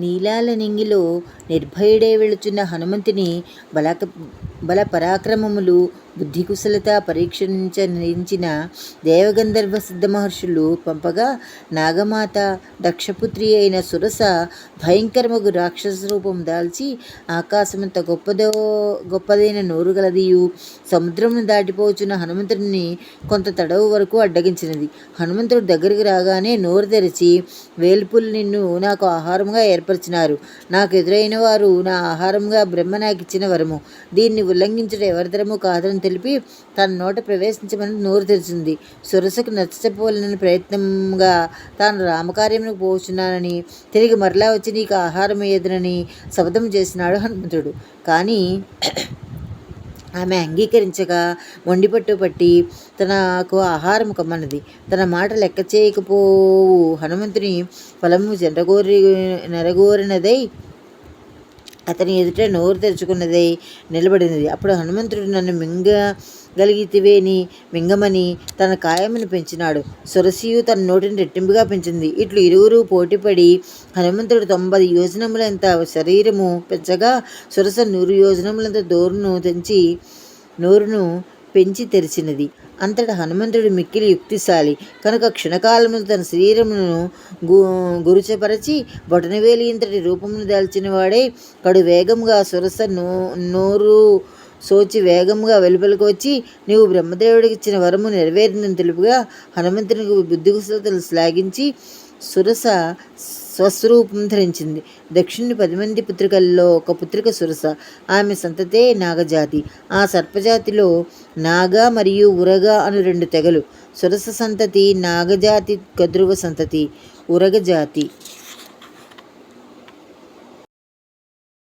నీలాల నింగిలో నిర్భయుడై వెళుచున్న హనుమంతుని బల పరాక్రమములు బుద్ధి కుశలత పరీక్షించిన దేవగంధర్వ సిద్ధ మహర్షులు పంపగా నాగమాత దక్షపుత్రి అయిన సురస భయంకరమగు రాక్షస రూపం దాల్చి ఆకాశమంత గొప్పదైన నోరు గలదియు సముద్రమును దాటిపోచున్న హనుమంతుడిని కొంత తడవు వరకు అడ్డగించినది. హనుమంతుడు దగ్గరికి రాగానే నోరు తెరిచి, వేల్పులు నిన్ను నాకు ఆహారంగా ఏర్పరిచినారు. నాకు ఎదురైన వారు నా ఆహారంగా బ్రహ్మ నాకు ఇచ్చిన వరము. దీన్ని ఉల్లంఘించడం ఎవరితరము కాదని తెలిపి తన నోట ప్రవేశించమని నోరు తెరిచింది. సురసకు నచ్చపోలేని ప్రయత్నంగా తాను రామకార్యమునకు పోచున్నానని, తిరిగి మరలా వచ్చి నీకు ఆహారం వేయదునని శపథం చేసినాడు హనుమంతుడు. కానీ ఆమె అంగీకరించగా మొండిపట్టు పట్టి తనకు ఆహారం కమ్మన్నది. తన మాట లెక్క చేయకపోవు హనుమంతుని ఫలము నెరగోరినదై అతని ఎదుట నోరు తెరుచుకున్నదై నిలబడినది. అప్పుడు హనుమంతుడు నన్ను మింగగలిగితివేని మింగమని తన కాయమును పెంచినాడు. సురసియు తన నోటిని రెట్టింపుగా పెంచింది. ఇట్లు ఇరువురు పోటీపడి హనుమంతుడు 90 యోజనములంత శరీరము పెంచగా సురస 100 యోజనములంత నోరును పెంచి తెరిచినది. అంతటా హనుమంతుడు మిక్కిలి యుక్తిశాలి కనుక క్షణకాలములు తన శరీరమును గురుచపరచి బొటనవేలి ఇంతటి రూపమును దాల్చిన వాడై కడు వేగముగా సురస నోరు సోచి వేగముగా వెలుపలికి వచ్చి, నీవు బ్రహ్మదేవుడికి ఇచ్చిన వరము నెరవేరిందని తెలుపుగా హనుమంతునికి బుద్ధి కుశలతలు శ్లాఘించి సురస స్వస్వరూపం ధరించింది. దక్షిణుని 10 మంది పుత్రికల్లో ఒక పుత్రిక సురస. ఆమె సంతతే నాగజాతి. ఆ సర్పజాతిలో నాగ మరియు ఉరగ అను 2 తెగలు. సురస సంతతి నాగజాతి, కద్రువ సంతతి ఉరగ జాతి.